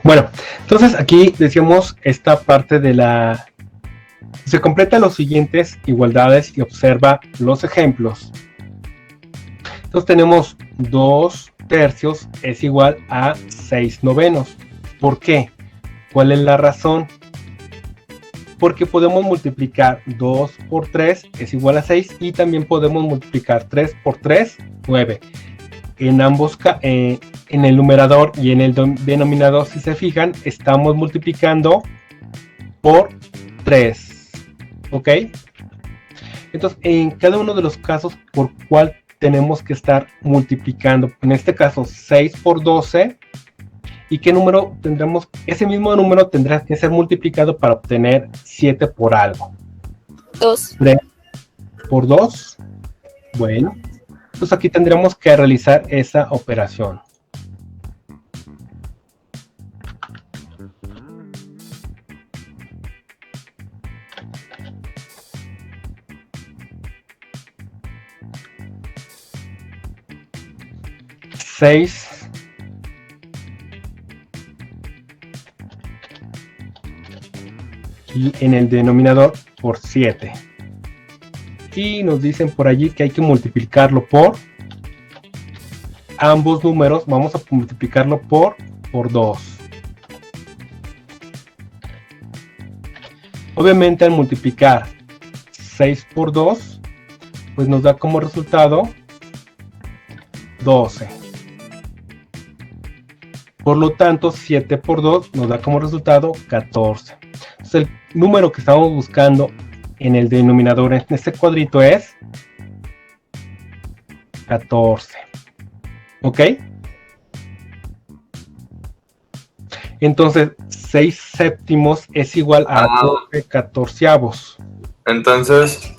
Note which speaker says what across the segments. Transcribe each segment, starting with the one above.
Speaker 1: Bueno, entonces aquí decíamos esta parte de la... Se completa los siguientes igualdades y observa los ejemplos. Entonces tenemos 2 tercios es igual a 6 novenos. ¿Por qué? ¿Cuál es la razón? Porque podemos multiplicar 2 por 3 es igual a 6 y también podemos multiplicar 3 por 3, 9. En ambos, en el numerador y en el denominador, si se fijan, estamos multiplicando por 3. ¿Ok? Entonces, en cada uno de los casos, ¿por cuál tenemos que estar multiplicando? En este caso, 6 por 12. ¿Y qué número tendremos? Ese mismo número tendrá que ser multiplicado para obtener 7 por algo.
Speaker 2: 2.
Speaker 1: 3 por 2. Bueno. Entonces aquí tendremos que realizar esa operación. Seis y en el denominador por 7. Y nos dicen por allí que hay que multiplicarlo por ambos números. Vamos a multiplicarlo por 2. Obviamente al multiplicar 6 por 2, pues nos da como resultado 12. Por lo tanto, 7 por 2 nos da como resultado 14. Entonces el número que estamos buscando en el denominador en este cuadrito es 14. ¿Ok? Entonces 6 séptimos es igual a 12 catorceavos.
Speaker 3: Entonces,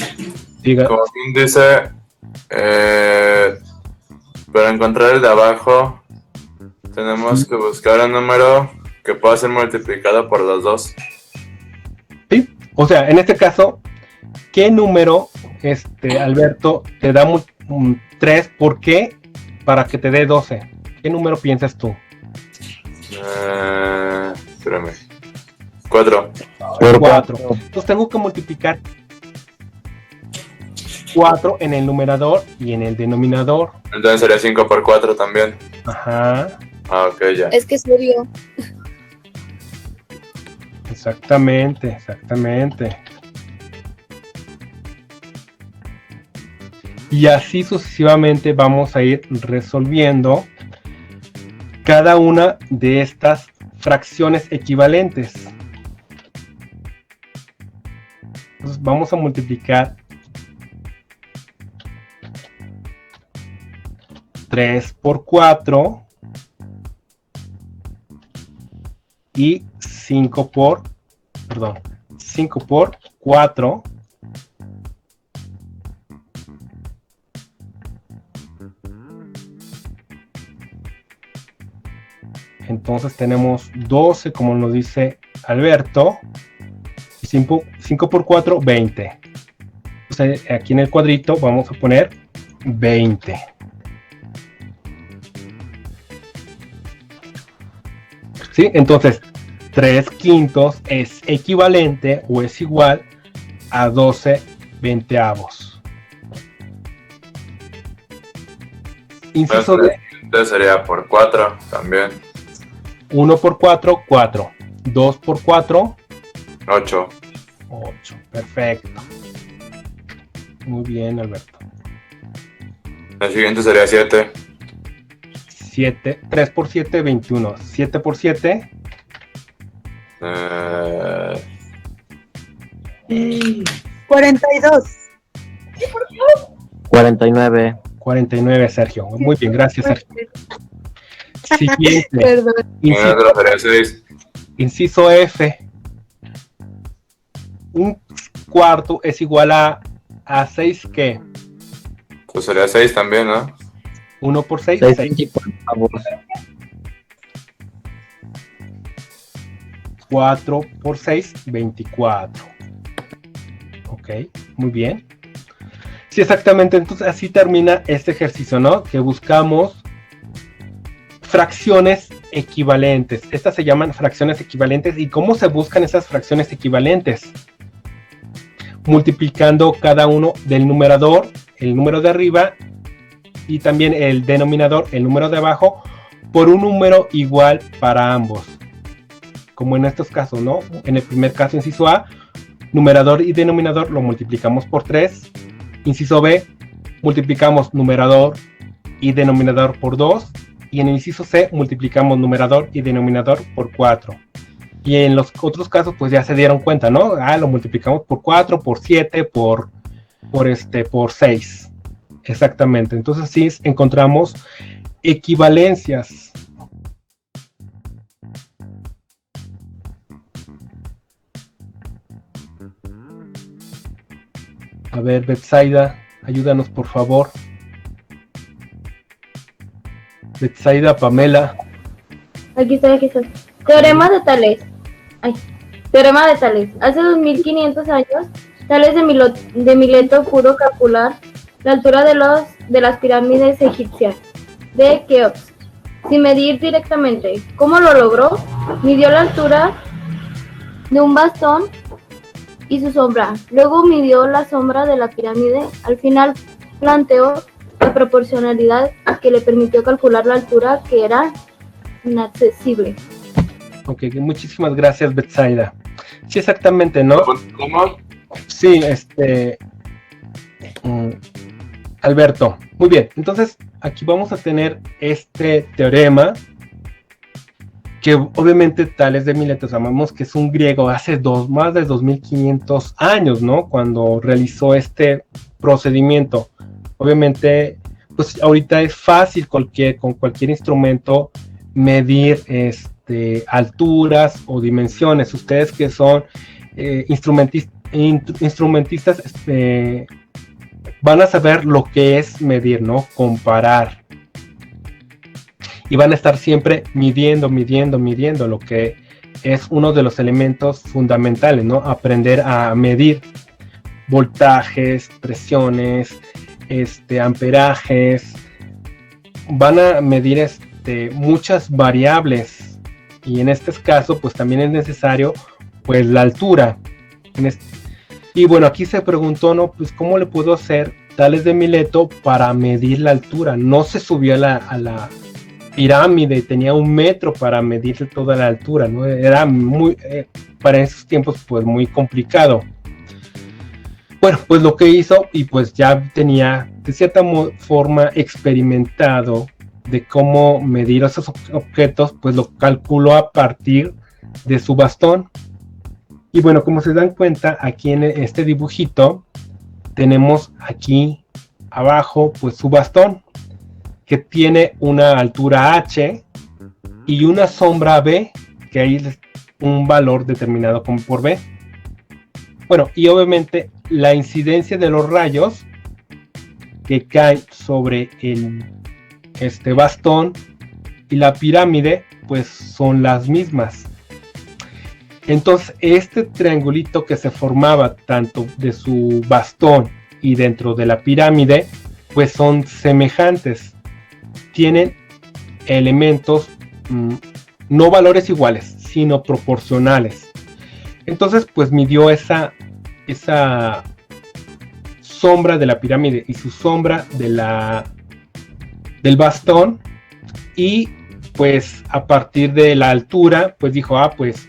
Speaker 1: Diga.
Speaker 3: como bien dice, para encontrar el de abajo tenemos que buscar un número que pueda ser multiplicado por los dos.
Speaker 1: Sí, o sea, en este caso, ¿qué número, Alberto, te da 3? ¿Por qué? Para que te dé 12. ¿Qué número piensas tú?
Speaker 3: Espérame. 4.
Speaker 1: Por 4. Entonces tengo que multiplicar 4 en el numerador y en el denominador.
Speaker 3: Entonces sería 5 por 4 también.
Speaker 1: Ajá.
Speaker 3: Ah, ok, ya.
Speaker 2: Es que se dio.
Speaker 1: Exactamente, exactamente. Y así sucesivamente vamos a ir resolviendo cada una de estas fracciones equivalentes. Entonces vamos a multiplicar 3 por 4 y 5 por 4. Entonces tenemos 12, como nos dice Alberto. 5 por 4, 20. Entonces aquí en el cuadrito vamos a poner 20. ¿Sí? Entonces 3 quintos es equivalente o es igual a 12 veinteavos. Inciso D.
Speaker 3: Entonces sería por 4 también.
Speaker 1: 1 por 4, 4. 2 por 4,
Speaker 3: 8.
Speaker 1: 8. Perfecto. Muy bien, Alberto.
Speaker 3: El siguiente sería 7.
Speaker 1: 7. 3 por 7, 21. 7 por 7.
Speaker 4: 42.
Speaker 5: 49.
Speaker 1: 49, Sergio. Muy bien, gracias, Sergio. Siguiente.
Speaker 4: Perdón.
Speaker 3: Sería 6.
Speaker 1: Inciso F. Un cuarto es igual a 6, ¿qué?
Speaker 3: Pues sería 6 también, ¿no?
Speaker 1: 1 por 6,
Speaker 5: 6
Speaker 1: 6.
Speaker 5: centímetros.
Speaker 1: 4 por 6, 24. Ok, muy bien. Sí, exactamente. Entonces así termina este ejercicio, ¿no? Que buscamos fracciones equivalentes. Estas se llaman fracciones equivalentes. ¿Y cómo se buscan esas fracciones equivalentes? Multiplicando cada uno del numerador, el número de arriba, y también el denominador, el número de abajo, por un número igual para ambos. Como en estos casos, ¿no? En el primer caso, inciso A, numerador y denominador lo multiplicamos por 3. Inciso B, multiplicamos numerador y denominador por 2. Y en el inciso C, multiplicamos numerador y denominador por 4. Y en los otros casos, pues ya se dieron cuenta, ¿no? Lo multiplicamos por 4, por 7, por 6. Exactamente. Entonces sí encontramos equivalencias. A ver, Betsaida, ayúdanos por favor. Betsaida, Pamela.
Speaker 4: Aquí estoy. Teorema de Tales. Teorema de Tales. Hace 2500 años, Tales de Mileto pudo calcular la altura de las pirámides egipcias de Keops sin medir directamente. ¿Cómo lo logró? Midió la altura de un bastón y su sombra. Luego midió la sombra de la pirámide. Al final planteó la proporcionalidad que le permitió calcular la altura, que era inaccesible.
Speaker 1: Ok, muchísimas gracias, Betsaida. Sí, exactamente, ¿no?
Speaker 3: ¿Cómo?
Speaker 1: Sí, Alberto. Muy bien, entonces aquí vamos a tener este teorema que obviamente Tales de Mileto sabemos que es un griego hace más de 2500 años, ¿no? Cuando realizó este procedimiento. Obviamente, pues ahorita es fácil con cualquier instrumento medir alturas o dimensiones. Ustedes que son instrumentistas van a saber lo que es medir, ¿no? Comparar. Y van a estar siempre midiendo, lo que es uno de los elementos fundamentales, ¿no? Aprender a medir voltajes, presiones, amperajes. Van a medir muchas variables. Y en este caso, pues también es necesario, pues, la altura. Y bueno, aquí se preguntó, ¿no? Pues, ¿cómo le puedo hacer Tales de Mileto para medir la altura? No se subió a la pirámide, tenía 1 metro para medir toda la altura, ¿no? Era muy, para esos tiempos, pues muy complicado. Bueno, pues lo que hizo, y pues ya tenía de cierta forma experimentado de cómo medir esos objetos, pues lo calculó a partir de su bastón. Y bueno, como se dan cuenta, aquí en este dibujito, tenemos aquí abajo, pues su bastón, que tiene una altura h y una sombra b, que ahí es un valor determinado como por b. Bueno, y obviamente la incidencia de los rayos que caen sobre este bastón y la pirámide, pues son las mismas. Entonces, este triangulito que se formaba tanto de su bastón y dentro de la pirámide, pues son semejantes. Tienen elementos, no valores iguales, sino proporcionales. Entonces, pues midió esa sombra de la pirámide y su sombra del bastón, y pues a partir de la altura, pues dijo, pues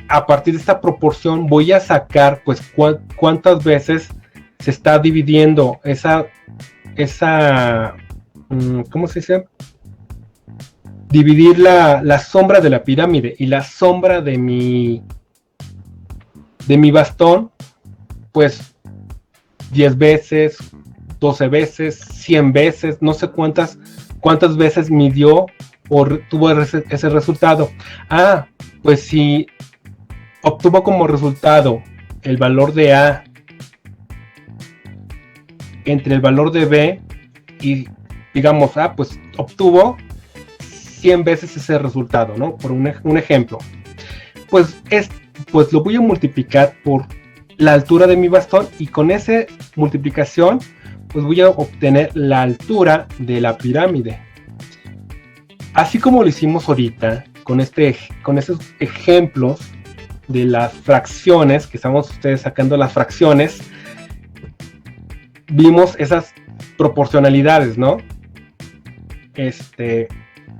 Speaker 1: a partir de esta proporción voy a sacar pues cuántas veces se está dividiendo esa ¿cómo se dice? Dividir la sombra de la pirámide y la sombra de mi bastón, pues 10 veces, 12 veces, 100 veces, no sé cuántas veces midió o tuvo ese resultado. Pues si obtuvo como resultado el valor de A entre el valor de B y digamos, pues obtuvo 100 veces ese resultado, ¿no? Por un ejemplo. pues lo voy a multiplicar por la altura de mi bastón y con esa multiplicación pues voy a obtener la altura de la pirámide. Así como lo hicimos ahorita con esos ejemplos de las fracciones, que estamos ustedes sacando las fracciones, vimos esas proporcionalidades, ¿no?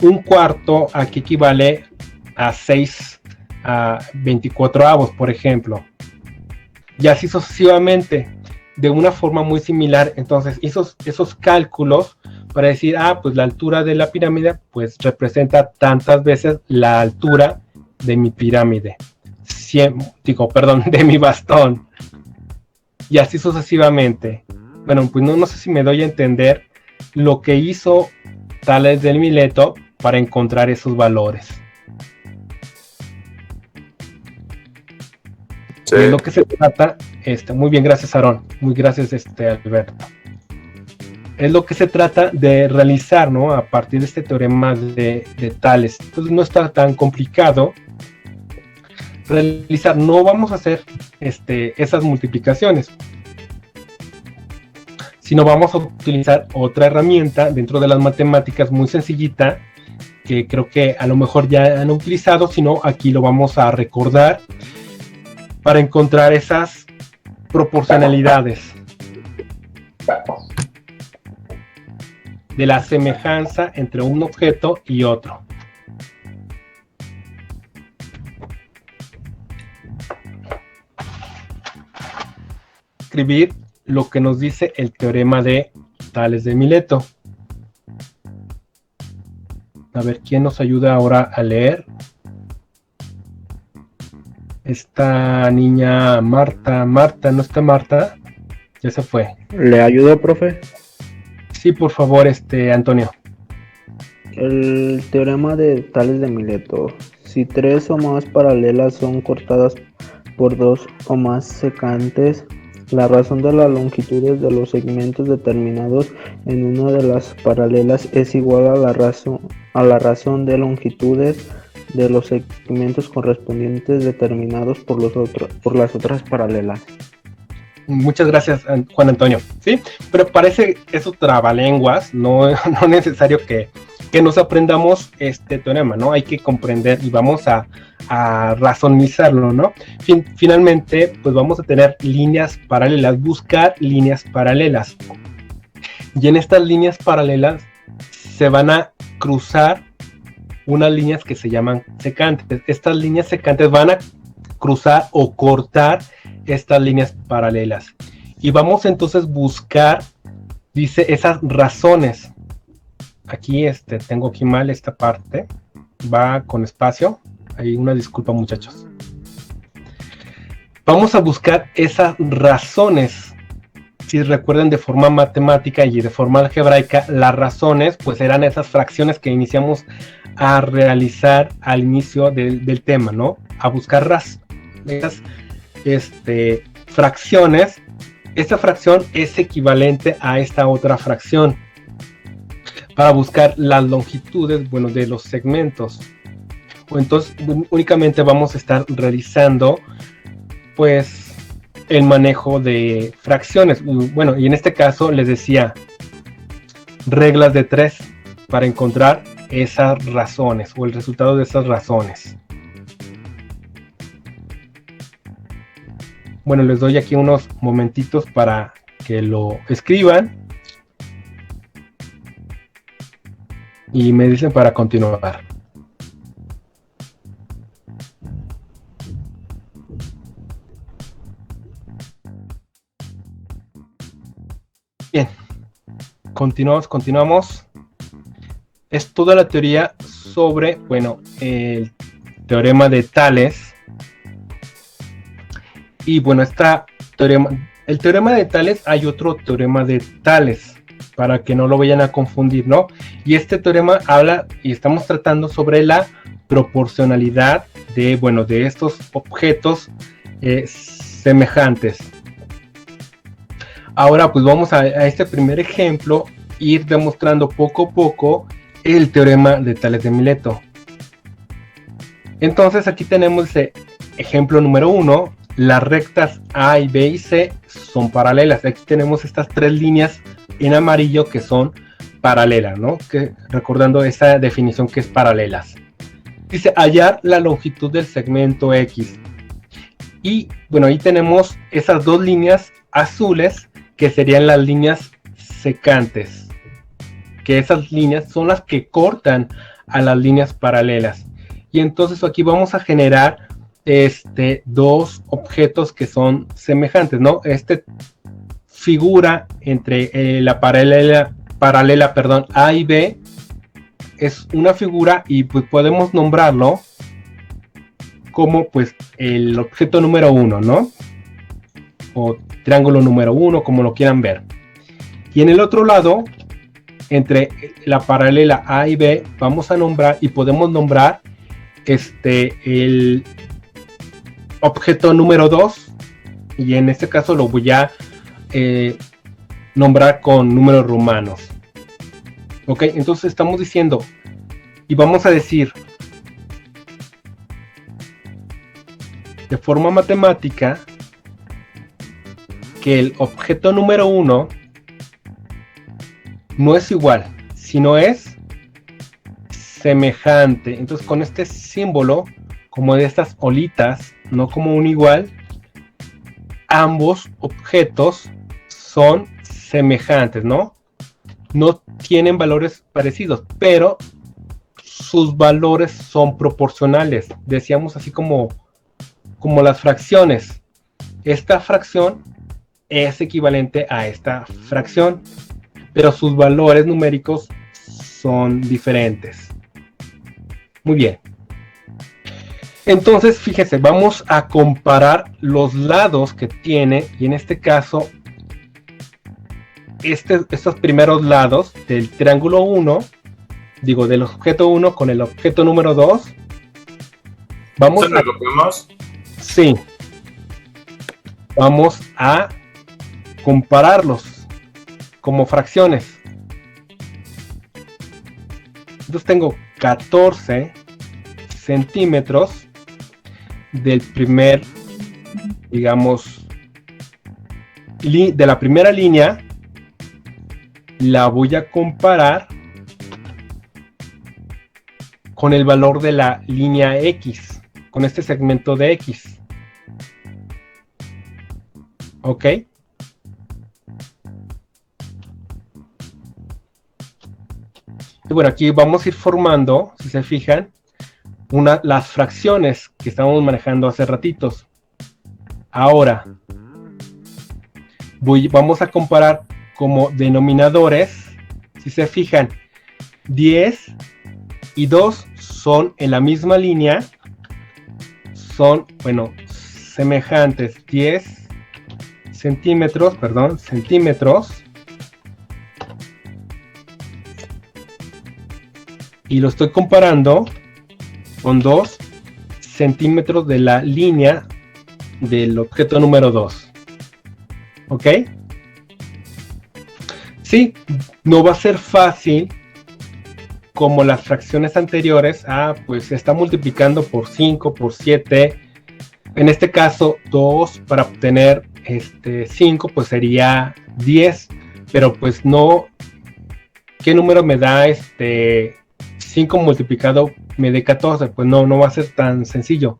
Speaker 1: Un cuarto aquí equivale a 6 a 24avos, por ejemplo. Y así sucesivamente, de una forma muy similar. Entonces, esos cálculos para decir, pues la altura de la pirámide, pues representa tantas veces la altura de mi pirámide. De mi bastón. Y así sucesivamente. Bueno, pues no sé si me doy a entender lo que hizo Tales de Mileto para encontrar esos valores.
Speaker 3: Sí.
Speaker 1: De lo que se trata, muy bien, gracias Aarón, muy gracias Alberto. Es lo que se trata de realizar, ¿no? A partir de este teorema de Tales. Entonces no está tan complicado realizar, no vamos a hacer esas multiplicaciones, sino vamos a utilizar otra herramienta dentro de las matemáticas muy sencillita, que creo que a lo mejor ya han utilizado, sino aquí lo vamos a recordar para encontrar esas proporcionalidades de la semejanza entre un objeto y otro. Escribir lo que nos dice el teorema de Tales de Mileto. A ver, ¿quién nos ayuda ahora a leer? Esta niña Marta, ¿no está Marta? Ya se fue.
Speaker 5: ¿Le ayudo, profe?
Speaker 1: Sí, por favor, Antonio.
Speaker 5: El teorema de Tales de Mileto. Si 3 o más paralelas son cortadas por 2 o más secantes, la razón de las longitudes de los segmentos determinados en una de las paralelas es igual a la razón de longitudes de los segmentos correspondientes determinados por las otras paralelas.
Speaker 1: Muchas gracias, Juan Antonio. Sí, pero parece eso trabalenguas, no es necesario que nos aprendamos este teorema, ¿no? Hay que comprender y vamos a razonizarlo, ¿no? Finalmente, pues vamos a tener líneas paralelas, buscar líneas paralelas. Y en estas líneas paralelas se van a cruzar unas líneas que se llaman secantes. Estas líneas secantes van a cruzar o cortar estas líneas paralelas. Y vamos entonces a buscar, dice, esas razones. Aquí tengo aquí mal esta parte. Va con espacio. Hay una disculpa, muchachos. Vamos a buscar esas razones. Si recuerdan, de forma matemática y de forma algebraica, las razones pues eran esas fracciones que iniciamos a realizar al inicio del tema, ¿no? A buscar esas fracciones. Esta fracción es equivalente a esta otra fracción para buscar las longitudes, bueno, de los segmentos. Entonces únicamente vamos a estar realizando pues el manejo de fracciones. Bueno, y en este caso les decía reglas de 3 para encontrar esas razones o el resultado de esas razones. Bueno, les doy aquí unos momentitos para que lo escriban y me dicen para continuar. Bien, continuamos. Es toda la teoría sobre, bueno, el teorema de Tales. Y bueno, el teorema de Tales, hay otro teorema de Tales, para que no lo vayan a confundir, ¿no? Y este teorema habla, y estamos tratando sobre la proporcionalidad de estos objetos semejantes. Ahora pues vamos a este primer ejemplo, ir demostrando poco a poco el teorema de Tales de Mileto. Entonces aquí tenemos ese ejemplo número 1. Las rectas A y B y C son paralelas. Aquí tenemos estas tres líneas en amarillo que son paralelas, ¿no? Que, recordando esa definición que es paralelas. Dice hallar la longitud del segmento X. Y bueno, ahí tenemos esas dos líneas azules que serían las líneas secantes. Que esas líneas son las que cortan a las líneas paralelas. Y entonces aquí vamos a generar dos objetos que son semejantes, ¿no? Figura entre la paralela, perdón, A y B es una figura y pues podemos nombrarlo como pues el objeto número 1, ¿no? O triángulo número 1, como lo quieran ver. Y en el otro lado, entre la paralela A y B, vamos a nombrar y podemos nombrar el objeto número 2, y en este caso lo voy a nombrar con números romanos. Ok, entonces estamos diciendo y vamos a decir de forma matemática que el objeto número 1 no es igual, sino es semejante. Entonces con este símbolo, como de estas olitas, no como un igual, ambos objetos son semejantes, ¿no? No tienen valores parecidos, pero sus valores son proporcionales. Decíamos así como las fracciones. Esta fracción es equivalente a esta fracción, pero sus valores numéricos son diferentes. Muy bien. Entonces, fíjese, vamos a comparar los lados que tiene, y en este caso, estos primeros lados del triángulo 1, digo, del objeto 1 con el objeto número 2. Vamos
Speaker 3: ¿Se lo copiamos?
Speaker 1: Sí. Vamos a compararlos como fracciones. Entonces tengo 14 centímetros del primer, digamos, de la primera línea. La voy a comparar con el valor de la línea X, con este segmento de X. ¿Ok? Y bueno, aquí vamos a ir formando, si se fijan, las fracciones que estábamos manejando hace ratitos. Ahora, vamos a comparar como denominadores. Si se fijan, 10 y 2 son en la misma línea, son, bueno, semejantes. 10 centímetros, y lo estoy comparando con 2 centímetros de la línea del objeto número 2. ¿Ok? Sí, no va a ser fácil como las fracciones anteriores. Pues se está multiplicando por 5, por 7. En este caso, 2 para obtener 5, pues sería 10. Pero pues no, ¿qué número me da 5 multiplicado me dé 14? Pues no va a ser tan sencillo.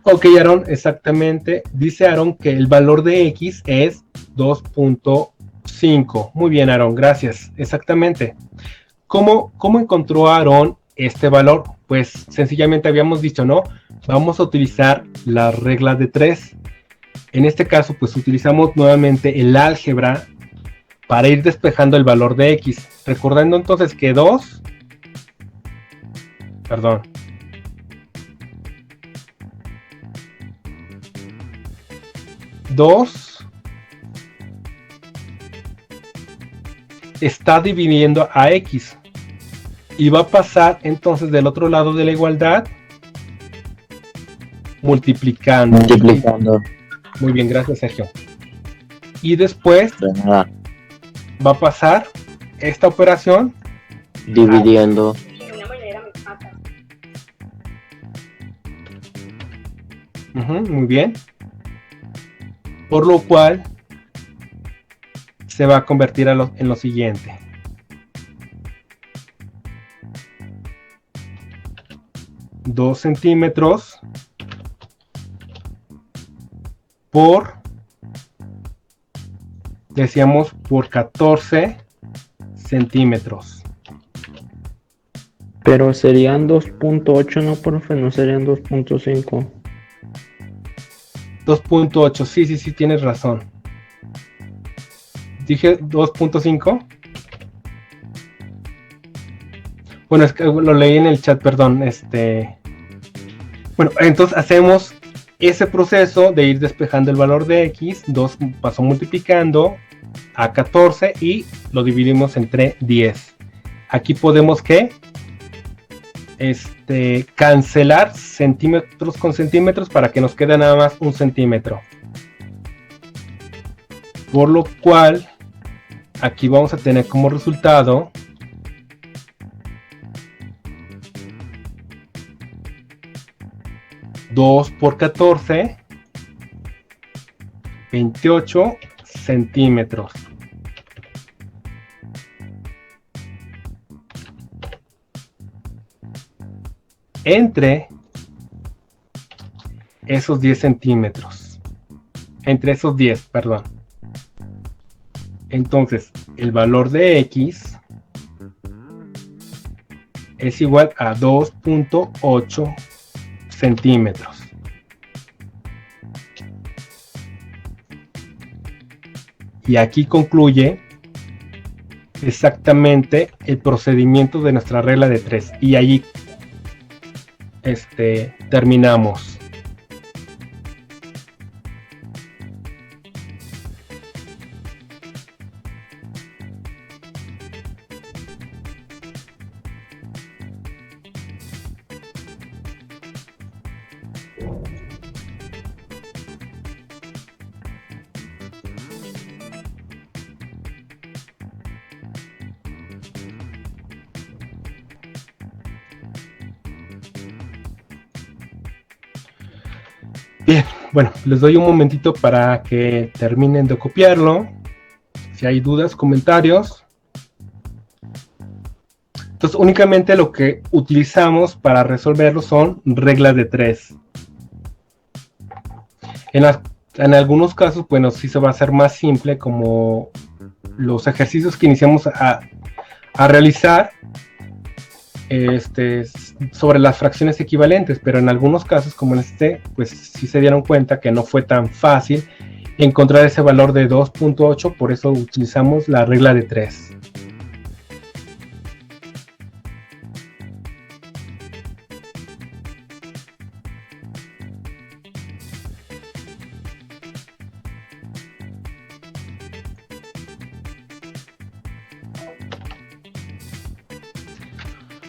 Speaker 1: Ok, Aaron, exactamente. Dice Aaron que el valor de X es 2.5. Muy bien, Aaron, gracias. Exactamente. ¿Cómo encontró Aaron este valor? Pues sencillamente habíamos dicho, ¿no? Vamos a utilizar la regla de 3. En este caso, pues utilizamos nuevamente el álgebra para ir despejando el valor de X. Recordando entonces que 2 está dividiendo a X y va a pasar entonces del otro lado de la igualdad multiplicando. Muy bien, gracias, Sergio. Y después va a pasar esta operación
Speaker 6: dividiendo.
Speaker 1: Muy bien. Por lo cual se va a convertir en lo siguiente. Dos centímetros por, decíamos, por 14 centímetros.
Speaker 5: Pero serían 2.8, ¿no, profe? No serían 2.5.
Speaker 1: 2.8, sí, tienes razón. Dije 2.5. Bueno, es que lo leí en el chat, perdón. Bueno, entonces hacemos ese proceso de ir despejando el valor de x, 2 pasó multiplicando a 14 y lo dividimos entre 10. Aquí podemos ¿qué? Cancelar centímetros con centímetros para que nos quede nada más 1 centímetro. Por lo cual, aquí vamos a tener como resultado 2 por 14, 28 centímetros. Entre esos 10 centímetros. Entre esos 10, perdón. Entonces, el valor de x es igual a 2.8 centímetros. Y aquí concluye exactamente el procedimiento de nuestra regla de 3. Y allí terminamos. Bien, bueno, les doy un momentito para que terminen de copiarlo. Si hay dudas, comentarios. Entonces, únicamente lo que utilizamos para resolverlo son reglas de 3. En algunos casos, bueno, sí se va a hacer más simple, como los ejercicios que iniciamos a realizar sobre las fracciones equivalentes, pero en algunos casos como en pues sí se dieron cuenta que no fue tan fácil encontrar ese valor de 2.8, por eso utilizamos la regla de 3.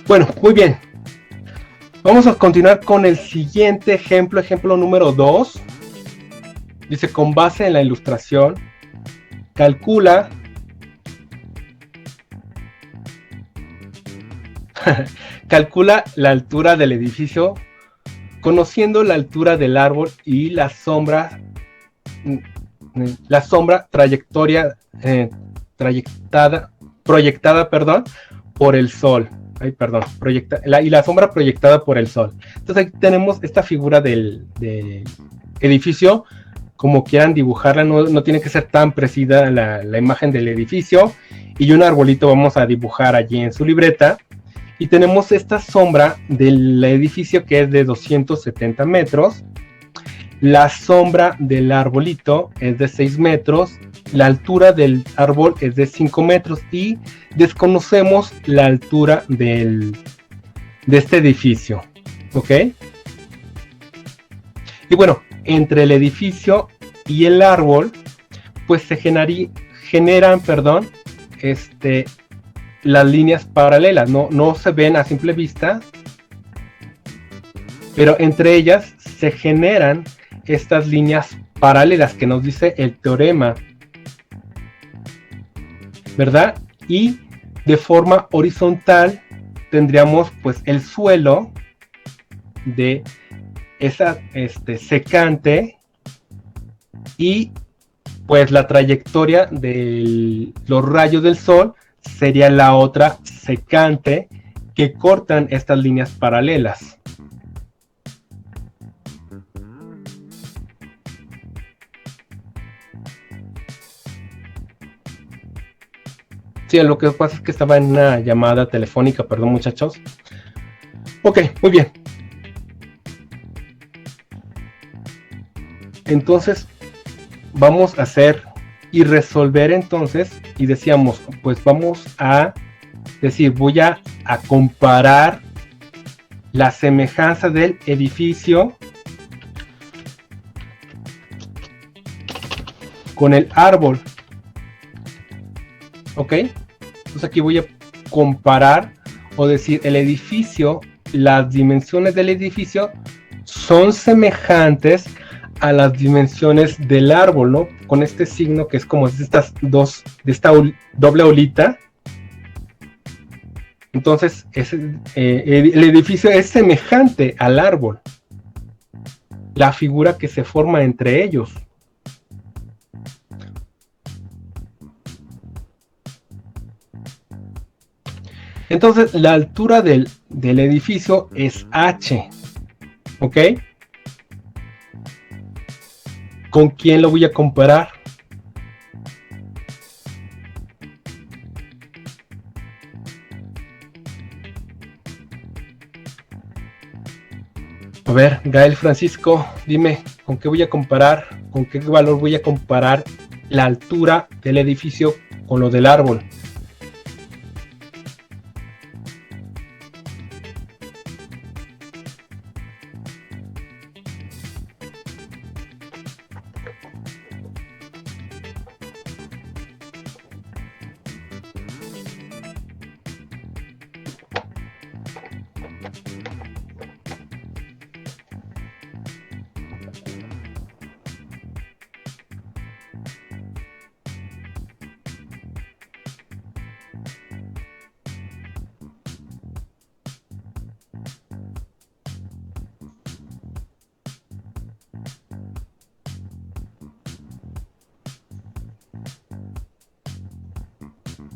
Speaker 1: Bueno, muy bien. Vamos a continuar con el siguiente ejemplo número 2. Dice, con base en la ilustración, calcula la altura del edificio conociendo la altura del árbol y la sombra proyectada, por el sol. Y la sombra proyectada por el sol. Entonces aquí tenemos esta figura del edificio, como quieran dibujarla, no tiene que ser tan precisa la imagen del edificio, y un arbolito vamos a dibujar allí en su libreta, y tenemos esta sombra del edificio que es de 270 metros, la sombra del arbolito es de 6 metros, la altura del árbol es de 5 metros y desconocemos la altura de este edificio, ¿ok? Y bueno, entre el edificio y el árbol, pues se generan, las líneas paralelas, no se ven a simple vista, pero entre ellas se generan estas líneas paralelas que nos dice el teorema, ¿verdad? Y de forma horizontal tendríamos pues el suelo de esa secante y pues la trayectoria de los rayos del sol sería la otra secante que cortan estas líneas paralelas. Sí, lo que pasa es que estaba en una llamada telefónica, perdón muchachos. Ok, muy bien. Entonces, vamos a hacer y resolver entonces, y decíamos, pues vamos a decir, voy a comparar la semejanza del edificio con el árbol. ¿Ok? Entonces aquí voy a comparar o decir el edificio, las dimensiones del edificio son semejantes a las dimensiones del árbol, ¿no? Con este signo que es como de estas dos, de esta doble olita. Entonces el edificio es semejante al árbol. La figura que se forma entre ellos. Entonces la altura del edificio es h, ¿ok? ¿Con quién lo voy a comparar? A ver, Gael Francisco, dime, ¿con qué voy a comparar? ¿Con qué valor voy a comparar la altura del edificio con lo del árbol?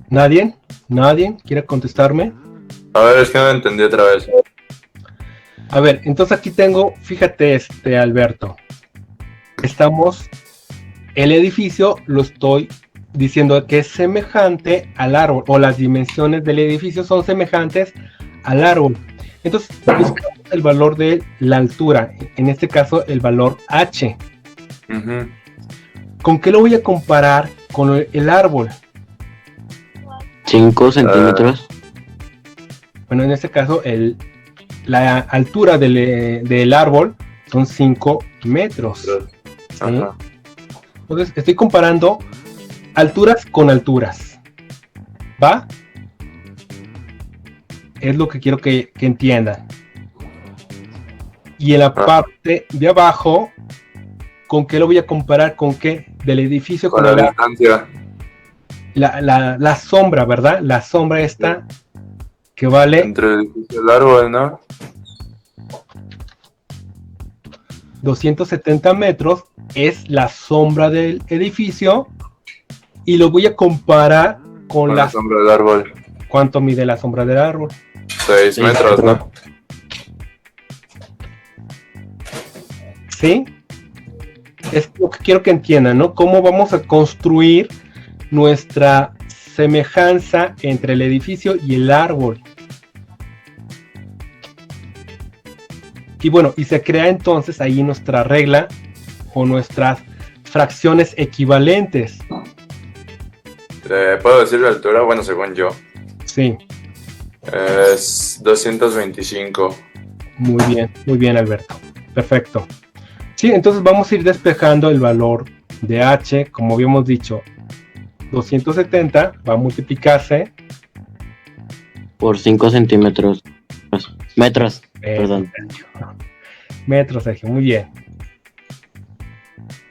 Speaker 1: ¿Nadie? ¿Nadie quiere contestarme?
Speaker 3: A ver, es que no entendí otra vez.
Speaker 1: A ver, entonces aquí tengo, fíjate Alberto, el edificio lo estoy diciendo que es semejante al árbol, o las dimensiones del edificio son semejantes al árbol. Entonces, buscamos el valor de la altura, en este caso el valor h.
Speaker 3: Uh-huh.
Speaker 1: ¿Con qué lo voy a comparar con el árbol?
Speaker 6: 5 centímetros.
Speaker 1: Bueno, en este caso la altura del árbol son 5 metros. ¿Sí? Entonces estoy comparando alturas con alturas. ¿Va? Es lo que quiero que entiendan. Y en la parte de abajo, ¿con qué lo voy a comparar? ¿Con qué? Del edificio
Speaker 3: con la distancia.
Speaker 1: La sombra, ¿verdad? La sombra esta que vale
Speaker 3: entre el edificio y el árbol, ¿no?
Speaker 1: 270 metros es la sombra del edificio y lo voy a comparar con la
Speaker 3: sombra del árbol.
Speaker 1: ¿Cuánto mide la sombra del árbol?
Speaker 3: 6 metros, ¿no?
Speaker 1: ¿Sí? Es lo que quiero que entiendan, ¿no? Cómo vamos a construir nuestra semejanza entre el edificio y el árbol. Y bueno, y se crea entonces ahí nuestra regla o nuestras fracciones equivalentes.
Speaker 3: ¿Puedo decir la altura? Bueno, según yo.
Speaker 1: Sí.
Speaker 3: Es 225.
Speaker 1: Muy bien, Alberto. Perfecto. Sí, entonces vamos a ir despejando el valor de h, como habíamos dicho. 270 va a multiplicarse
Speaker 6: por 5 centímetros. Metros, perdón.
Speaker 1: Metros, Sergio, muy bien.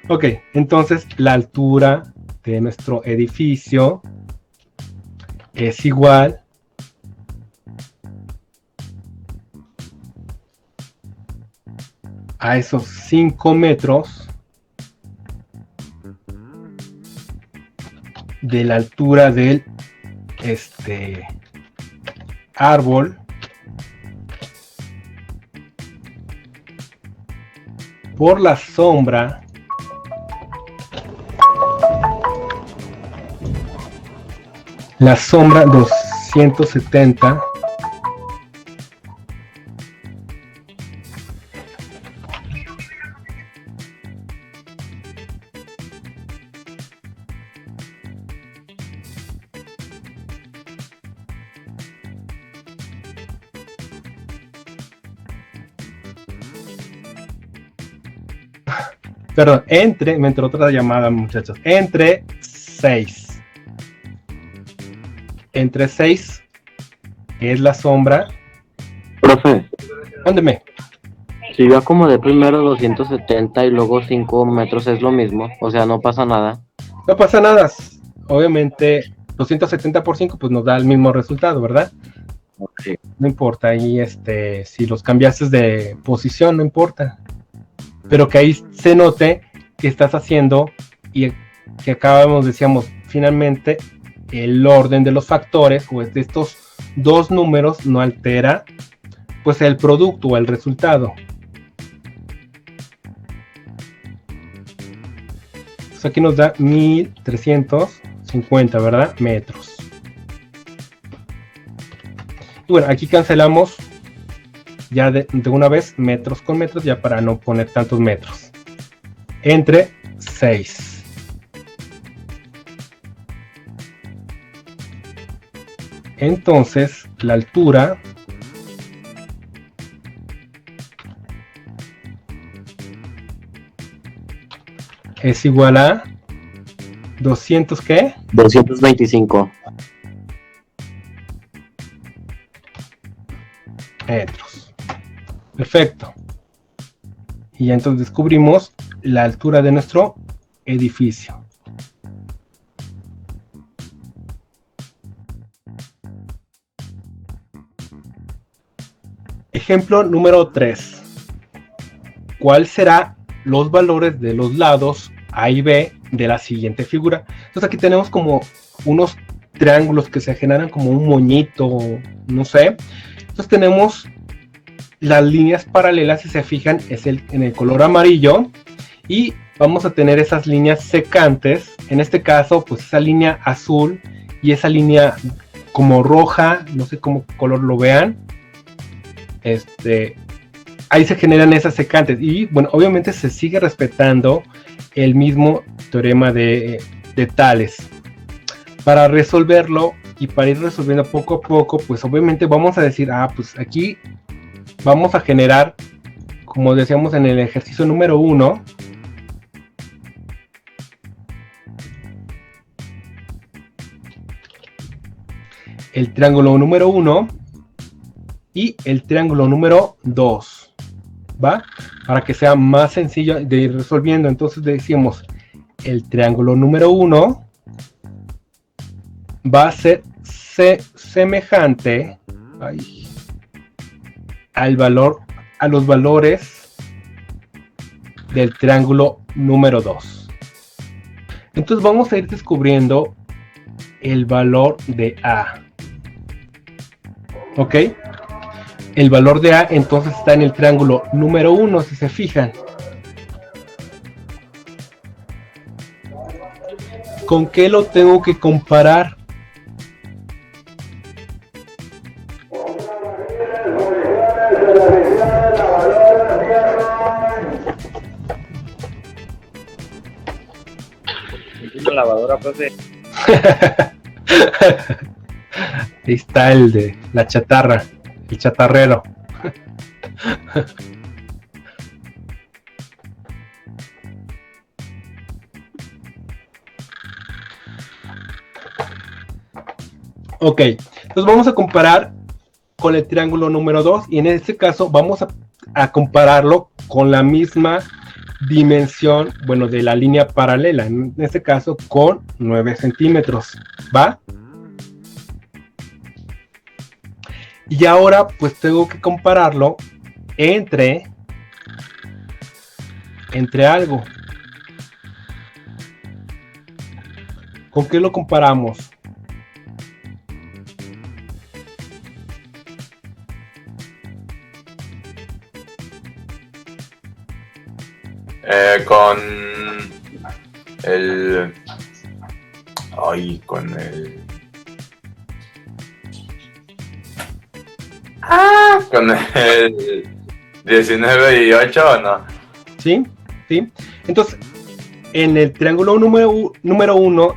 Speaker 1: Ok, entonces la altura de nuestro edificio es igual a esos 5 metros de la altura del árbol por la sombra la sombra 270 perdón, me entró otra llamada, muchachos, entre 6 es la sombra.
Speaker 6: Profe,
Speaker 1: Mándeme.
Speaker 6: si yo acomodé primero 270 y luego 5 metros es lo mismo, o sea, no pasa nada.
Speaker 1: No pasa nada, obviamente 270 por 5 pues nos da el mismo resultado, ¿verdad?
Speaker 6: Sí.
Speaker 1: No importa, ahí si los cambiaste de posición, no importa. Pero que ahí se note que estás haciendo y que acabamos, decíamos, finalmente el orden de los factores o de estos dos números no altera pues el producto o el resultado. Entonces aquí nos da 1350, ¿verdad? Metros. Y bueno, aquí cancelamos ya de una vez metros con metros, ya para no poner tantos metros. Entre 6. Entonces, la altura es igual a 200, ¿qué?
Speaker 6: 225.
Speaker 1: Metros. Perfecto. Y ya entonces descubrimos la altura de nuestro edificio. Ejemplo número 3. ¿Cuál será los valores de los lados A y B de la siguiente figura? Entonces aquí tenemos como unos triángulos que se generan como un moñito, no sé. Entonces tenemos las líneas paralelas, si se fijan, es en el color amarillo, y vamos a tener esas líneas secantes, en este caso pues esa línea azul y esa línea como roja, no sé cómo color lo vean, ahí se generan esas secantes, y bueno, obviamente se sigue respetando el mismo teorema de Tales. Para resolverlo y para ir resolviendo poco a poco, pues obviamente vamos a decir, pues aquí vamos a generar, como decíamos en el ejercicio número 1, el triángulo número 1 y el triángulo número 2, ¿va? Para que sea más sencillo de ir resolviendo. Entonces decimos, el triángulo número 1 va a ser semejante a los valores del triángulo número 2. Entonces vamos a ir descubriendo el valor de A. ¿Ok? El valor de A entonces está en el triángulo número 1, si se fijan. ¿Con qué lo tengo que comparar?
Speaker 7: Una lavadora, profe.
Speaker 1: Ahí está el de la chatarra, el chatarrero. Ok, entonces vamos a comparar con el triángulo número 2 y en este caso vamos a compararlo con la misma dimensión, bueno, de la línea paralela, en este caso con 9 centímetros, ¿va? Y ahora pues tengo que compararlo entre entre algo. ¿Con qué lo comparamos?
Speaker 3: Con el... Ay, con el... Con el 19 y 8, ¿o no?
Speaker 1: ¿Sí? ¿Sí? Entonces, en el triángulo número 1,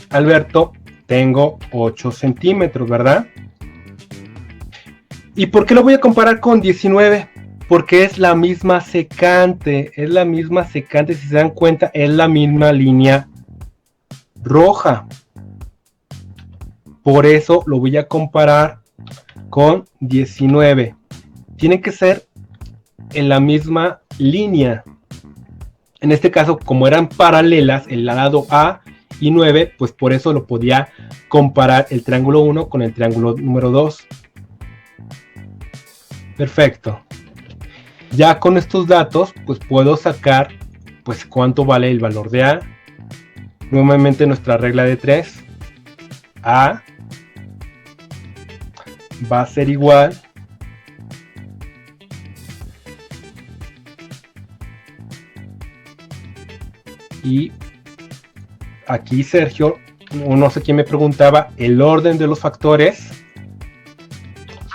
Speaker 1: Alberto, tengo 8 centímetros, ¿verdad? ¿Y por qué lo voy a comparar con 19? Porque es la misma secante, si se dan cuenta, es la misma línea roja. Por eso lo voy a comparar con 19. Tiene que ser en la misma línea. En este caso, como eran paralelas, el lado A y 9, pues por eso lo podía comparar el triángulo 1 con el triángulo número 2. Perfecto. Ya con estos datos, pues puedo sacar pues cuánto vale el valor de A. Nuevamente nuestra regla de 3. A va a ser igual y aquí Sergio, no sé quién me preguntaba el orden de los factores.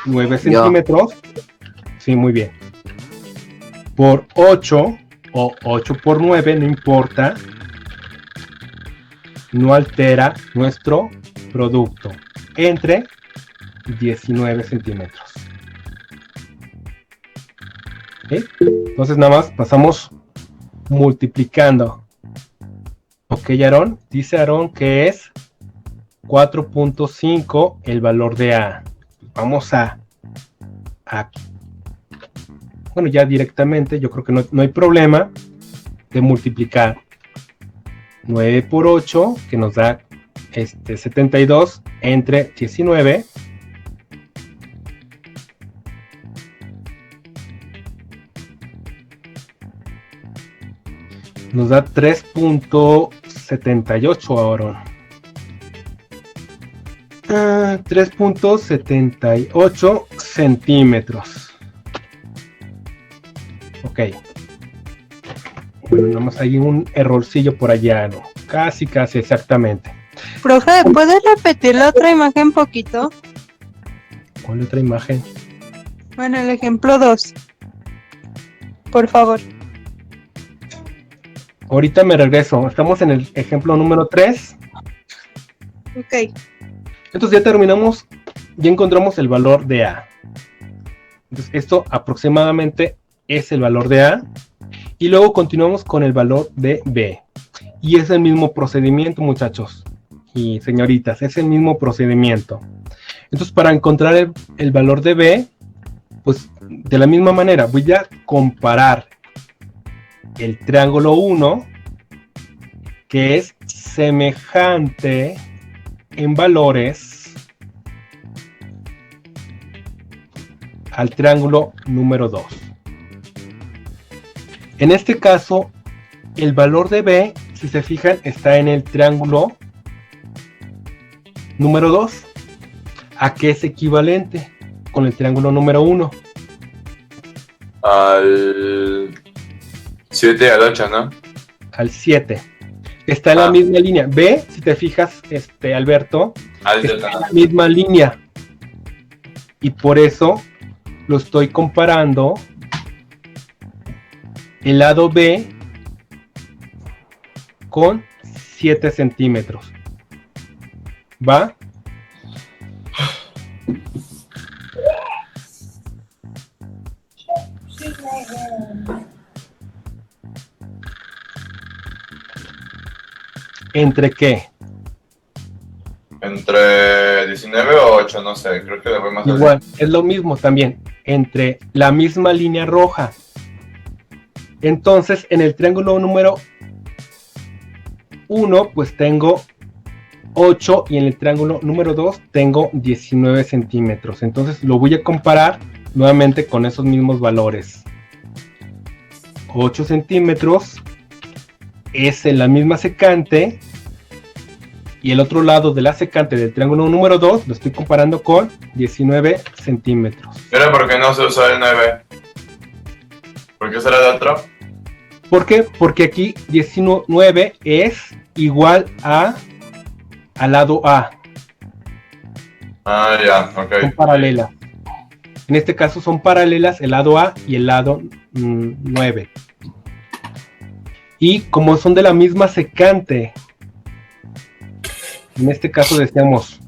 Speaker 1: 9 centímetros. Sí, muy bien. Por 8 o 8 por 9, no importa, no altera nuestro producto entre 19 centímetros. ¿Okay? Entonces nada más pasamos multiplicando. Ok, Aarón, dice Aarón que es 4.5 el valor de A. Vamos a bueno, ya directamente, yo creo que no hay problema de multiplicar 9 por 8, que nos da 72 entre 19. Nos da 3.78 ahora. 3.78 centímetros. Ok. Bueno, nada más hay un errorcillo por allá, ¿no? Casi exactamente.
Speaker 8: Profe, ¿puedes repetir la otra imagen poquito?
Speaker 1: ¿Cuál otra imagen?
Speaker 8: Bueno, el ejemplo 2. Por favor.
Speaker 1: Ahorita me regreso. Estamos en el ejemplo número 3.
Speaker 8: Ok.
Speaker 1: Entonces ya terminamos, ya encontramos el valor de A. Entonces esto aproximadamente es el valor de A. Y luego continuamos con el valor de B. Y es el mismo procedimiento, muchachos y señoritas, es el mismo procedimiento. Entonces para encontrar el valor de B, pues de la misma manera voy a comparar el triángulo 1, que es semejante en valores al triángulo número 2. En este caso, el valor de B, si se fijan, está en el triángulo número 2. ¿A qué es equivalente con el triángulo número 1?
Speaker 3: Al 7 y al 8, ¿no?
Speaker 1: Al 7. Está en la misma línea. B, si te fijas, Alberto, está en la misma línea. Y por eso lo estoy comparando el lado B con 7 centímetros. ¿Va? ¿Entre qué?
Speaker 3: Entre 19 o 8, no sé, creo que le voy más
Speaker 1: Igual, es lo mismo también, entre la misma línea roja. Entonces, en el triángulo número 1, pues tengo 8 y en el triángulo número 2 tengo 19 centímetros. Entonces lo voy a comparar nuevamente con esos mismos valores. 8 centímetros es en la misma secante, y el otro lado de la secante del triángulo número 2 lo estoy comparando con 19 centímetros.
Speaker 3: Mira, ¿por qué no se usó el 9? ¿Por qué será el otro?
Speaker 1: ¿Por qué? Porque aquí 19 es igual al lado A.
Speaker 3: Ah, ya, ok.
Speaker 1: Son paralelas. En este caso son paralelas el lado A y el lado 9. Y como son de la misma secante, en este caso decíamos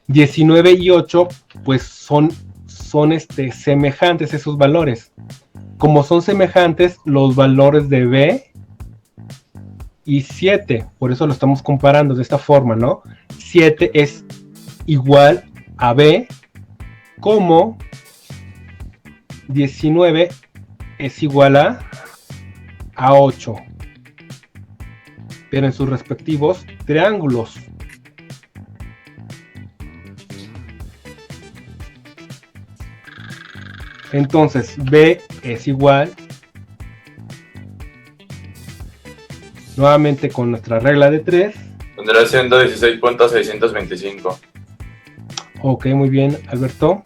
Speaker 1: 19 y 8, pues son semejantes esos valores. Como son semejantes, los valores de B y 7, por eso lo estamos comparando de esta forma, ¿no? 7 es igual a B, como 19 es igual a 8, pero en sus respectivos triángulos. Entonces B es igual, nuevamente con nuestra regla de 3.
Speaker 3: Tendrá siendo 16.625.
Speaker 1: Ok, muy bien, Alberto.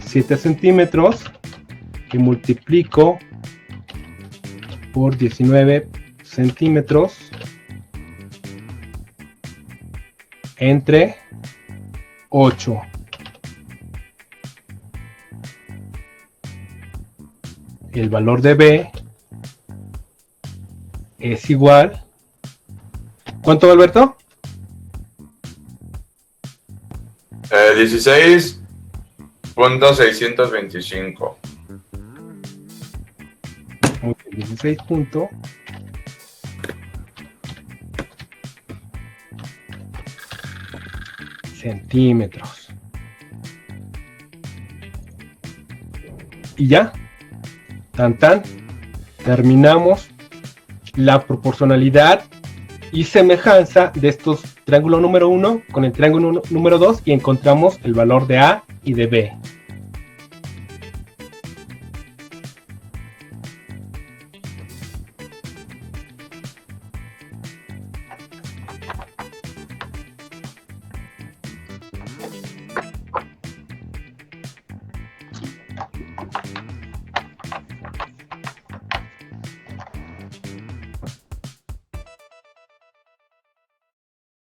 Speaker 1: 7 centímetros que multiplico por 19 centímetros entre 8. El valor de B es igual. ¿Cuánto, Alberto?
Speaker 3: 16.625.
Speaker 1: 16 centímetros. Y ya, tan terminamos la proporcionalidad y semejanza de estos triángulo número 1 con el triángulo número 2 y encontramos el valor de A y de B.